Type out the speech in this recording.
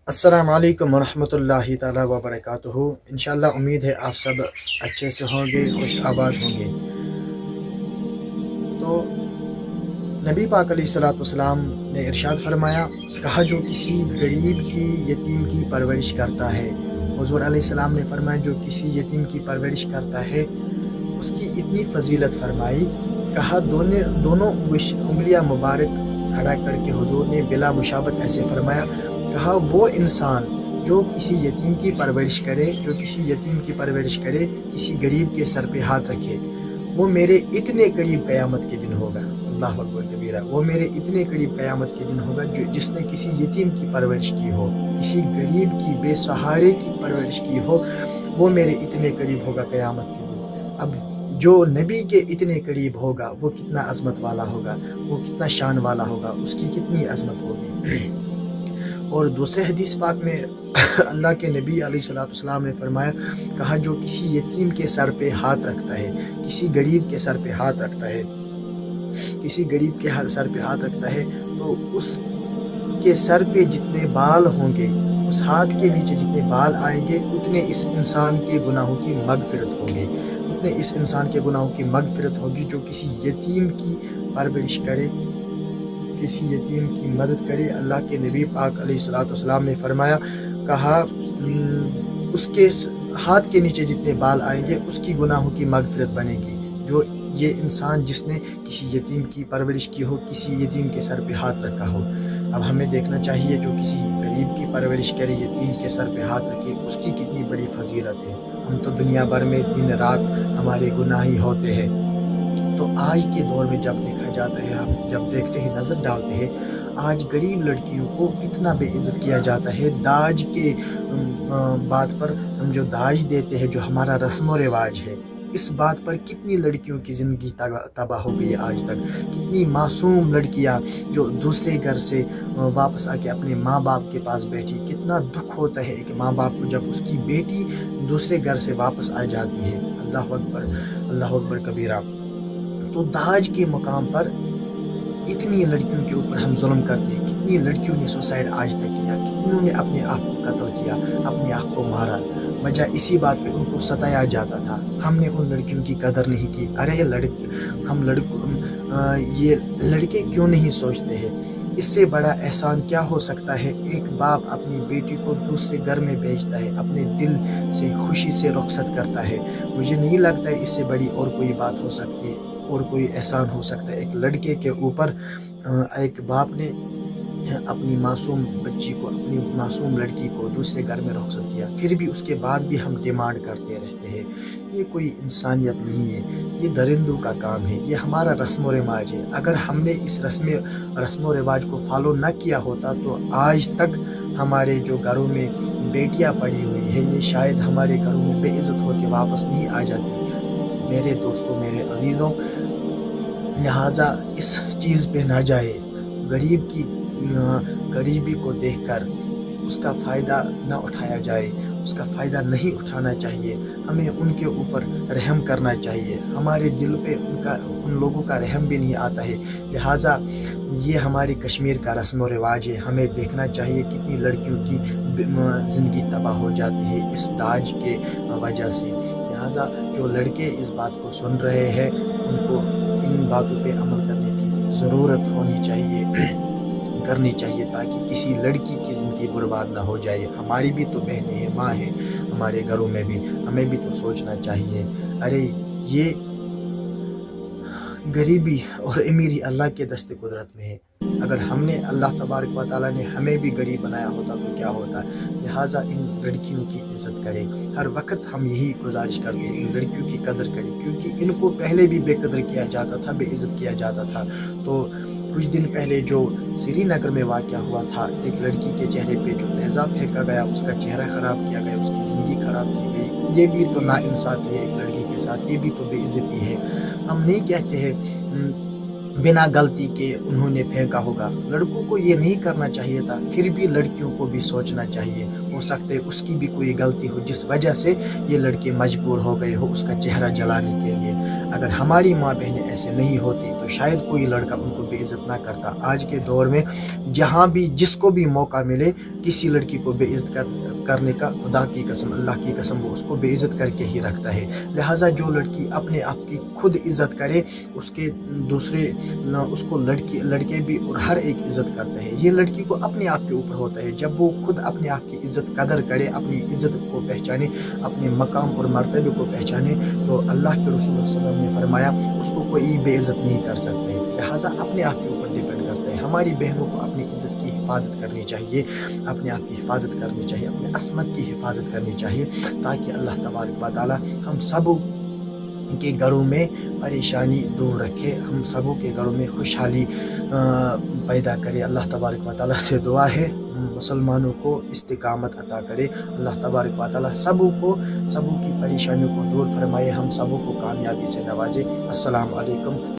السلام علیکم ورحمۃ اللہ تعالیٰ وبرکاتہ۔ انشاءاللہ امید ہے آپ سب اچھے سے ہوں گے، خوش آباد ہوں گے۔ تو نبی پاک علیہ الصلوۃ والسلام نے ارشاد فرمایا، کہا جو کسی غریب کی یتیم کی پرورش کرتا ہے، حضور علیہ السلام نے فرمایا جو کسی یتیم کی پرورش کرتا ہے اس کی اتنی فضیلت فرمائی، کہا دونوں انگلیاں مبارک کھڑا کر کے حضور نے بلا مشابت ایسے فرمایا، کہا وہ انسان جو کسی یتیم کی پرورش کرے، کسی غریب کے سر پہ ہاتھ رکھے، وہ میرے اتنے قریب قیامت کے دن ہوگا۔ اللہ اکبر کبیرہ، وہ میرے اتنے قریب قیامت کے دن ہوگا جس نے کسی یتیم کی پرورش کی ہو، کسی غریب کی، بے سہارے کی پرورش کی ہو، وہ میرے اتنے قریب ہوگا قیامت کے دن۔ اب جو نبی کے اتنے قریب ہوگا وہ کتنا عظمت والا ہوگا، وہ کتنا شان والا ہوگا، اس کی کتنی عظمت ہوگی۔ اور دوسرے حدیث پاک میں اللہ کے نبی علیہ الصلوۃ والسلام نے فرمایا، کہا جو کسی یتیم کے سر پہ ہاتھ رکھتا ہے، کسی غریب کے سر پہ ہاتھ رکھتا ہے، تو اس کے سر پہ جتنے بال ہوں گے، اس ہاتھ کے نیچے جتنے بال آئیں گے، اتنے اس انسان کے گناہوں کی مغفرت ہوگی، جو کسی یتیم کی پرورش کرے، کسی یتیم کی مدد کرے۔ اللہ کے نبی پاک علیہ الصلوۃ والسلام نے فرمایا، کہا اس کے ہاتھ کے نیچے جتنے بال آئیں گے اس کی گناہوں کی مغفرت بنے گی، جو یہ انسان جس نے کسی یتیم کی پرورش کی ہو، کسی یتیم کے سر پہ ہاتھ رکھا ہو۔ اب ہمیں دیکھنا چاہیے جو کسی غریب کی پرورش کرے، یتیم کے سر پہ ہاتھ رکھے، اس کی کتنی بڑی فضیلت ہے۔ ہم تو دنیا بھر میں دن رات ہمارے گناہ ہی ہوتے ہیں، تو آج کے دور میں جب دیکھا جاتا ہے، ہم جب دیکھتے ہیں، نظر ڈالتے ہیں، آج غریب لڑکیوں کو کتنا بے عزت کیا جاتا ہے۔ داج کے بات پر ہم جو داج دیتے ہیں، جو ہمارا رسم و رواج ہے، اس بات پر کتنی لڑکیوں کی زندگی تباہ ہو گئی ہے آج تک۔ کتنی معصوم لڑکیاں جو دوسرے گھر سے واپس آ کے اپنے ماں باپ کے پاس بیٹھی، کتنا دکھ ہوتا ہے ایک ماں باپ کو جب اس کی بیٹی دوسرے گھر سے واپس آ جاتی ہے۔ اللہ اکبر کبیرہ۔ تو داج کے مقام پر اتنی لڑکیوں کے اوپر ہم ظلم کرتے ہیں، کتنی لڑکیوں نے سوسائڈ آج تک کیا، کتنوں نے اپنے آپ کو قتل کیا، اپنے آپ کو مارا، وجہ اسی بات پہ ان کو ستایا جاتا تھا۔ ہم نے ان لڑکیوں کی قدر نہیں کی۔ ارے یہ لڑکے کیوں نہیں سوچتے ہیں، اس سے بڑا احسان کیا ہو سکتا ہے؟ ایک باپ اپنی بیٹی کو دوسرے گھر میں بھیجتا ہے، اپنے دل سے خوشی سے رخصت کرتا ہے۔ مجھے نہیں لگتا ہے اس سے بڑی اور کوئی بات ہو سکتی ہے، اور کوئی احسان ہو سکتا ہے ایک لڑکے کے اوپر۔ ایک باپ نے اپنی معصوم بچی کو، اپنی معصوم لڑکی کو دوسرے گھر میں رخصت کیا، پھر بھی اس کے بعد بھی ہم ڈیمانڈ کرتے رہتے ہیں۔ یہ کوئی انسانیت نہیں ہے، یہ درندوں کا کام ہے، یہ ہمارا رسم و رواج ہے۔ اگر ہم نے اس رسم و رواج کو فالو نہ کیا ہوتا تو آج تک ہمارے جو گھروں میں بیٹیاں پڑی ہوئی ہیں، یہ شاید ہمارے گھروں میں بے عزت ہو کے واپس نہیں آ جاتی۔ میرے دوستوں، میرے عزیزوں، لہٰذا اس چیز پہ نہ جائے۔ غریب کی غریبی کو دیکھ کر اس کا فائدہ نہ اٹھایا جائے، اس کا فائدہ نہیں اٹھانا چاہیے۔ ہمیں ان کے اوپر رحم کرنا چاہیے، ہمارے دل پہ ان لوگوں کا رحم بھی نہیں آتا ہے۔ لہٰذا یہ ہماری کشمیر کا رسم و رواج ہے، ہمیں دیکھنا چاہیے کتنی لڑکیوں کی زندگی تباہ ہو جاتی ہے اس داج کے وجہ سے۔ لہٰذا جو لڑکے اس بات کو سن رہے ہیں، ان کو ان باتوں پہ عمل کرنے کی ضرورت کرنی چاہیے، تاکہ کسی لڑکی کی زندگی برباد نہ ہو جائے۔ ہماری بھی تو بہنیں ہیں، ماں ہیں ہمارے گھروں میں بھی، ہمیں بھی تو سوچنا چاہیے۔ ارے یہ غریبی اور امیری اللہ کے دست قدرت میں ہے۔ اگر ہم نے، اللہ تبارک و تعالیٰ نے ہمیں بھی غریب بنایا ہوتا تو کیا ہوتا؟ لہٰذا ان لڑکیوں کی عزت کریں۔ ہر وقت ہم یہی گزارش کرتے ہیں، ان لڑکیوں کی قدر کریں، کیونکہ ان کو پہلے بھی بے قدر کیا جاتا تھا، بے عزت کیا جاتا تھا۔ تو کچھ دن پہلے جو سری نگر میں واقعہ ہوا تھا، ایک لڑکی کے چہرے پہ جو تیزاب پھینکا گیا، اس کا چہرہ خراب کیا گیا، اس کی زندگی خراب کی گئی، یہ بھی تو ناانصافی ہے ایک لڑکی کے ساتھ، یہ بھی تو بے عزتی ہے۔ ہم نہیں کہتے ہیں بنا غلطی کے انہوں نے پھینکا ہوگا، لڑکوں کو یہ نہیں کرنا چاہیے تھا، پھر بھی لڑکیوں کو بھی سوچنا چاہیے، ہو سکتا ہے اس کی بھی کوئی غلطی ہو جس وجہ سے یہ لڑکے مجبور ہو گئے ہو اس کا چہرہ جلانے کے لیے۔ اگر ہماری ماں بہنیں ایسے نہیں ہوتی تو تو شاید کوئی لڑکا ان کو بے عزت نہ کرتا. آج کے دور میں جہاں بھی جس کو بھی موقع ملے کسی لڑکی کو بے عزت کرنے کا، خدا کی قسم اللہ کی قسم وہ اس کو بے عزت کر کے ہی رکھتا ہے. لہٰذا جو لڑکی اپنے آپ کی خود عزت کرے اس کے دوسرے اس کو لڑکے بھی اور ہر ایک عزت کرتا ہے. یہ لڑکی کو اپنے آپ کے اوپر ہوتا ہے. جب وہ خود اپنے آپ کی عزت قدر کرے، اپنی عزت کو پہچانے، اپنے مقام اور مرتبے کو پہچانے، تو اللہ کے رسول صلی اللہ علیہ وسلم نے فرمایا اس کو کوئی بے عزت نہیں کر سکتے. لہٰذا اپنے آپ کے اوپر ڈیپینڈ کرتا ہے. ہماری بہنوں کو اپنی عزت کی حفاظت کرنی چاہیے، اپنے آپ کی حفاظت کرنی چاہیے، اپنے عصمت کی حفاظت کرنی چاہیے، تاکہ اللہ تبارک و تعالیٰ ہم سب کے گھروں میں پریشانی دور رکھے، ہم سبوں کے گھروں میں خوشحالی پیدا کرے. اللہ تبارک و تعالیٰ سے دعا ہے مسلمانوں کو استقامت عطا کرے. اللہ تبارک و تعالیٰ سبوں کی پریشانیوں کو دور فرمائے، ہم سبوں کو کامیابی سے نوازے. السلام علیکم.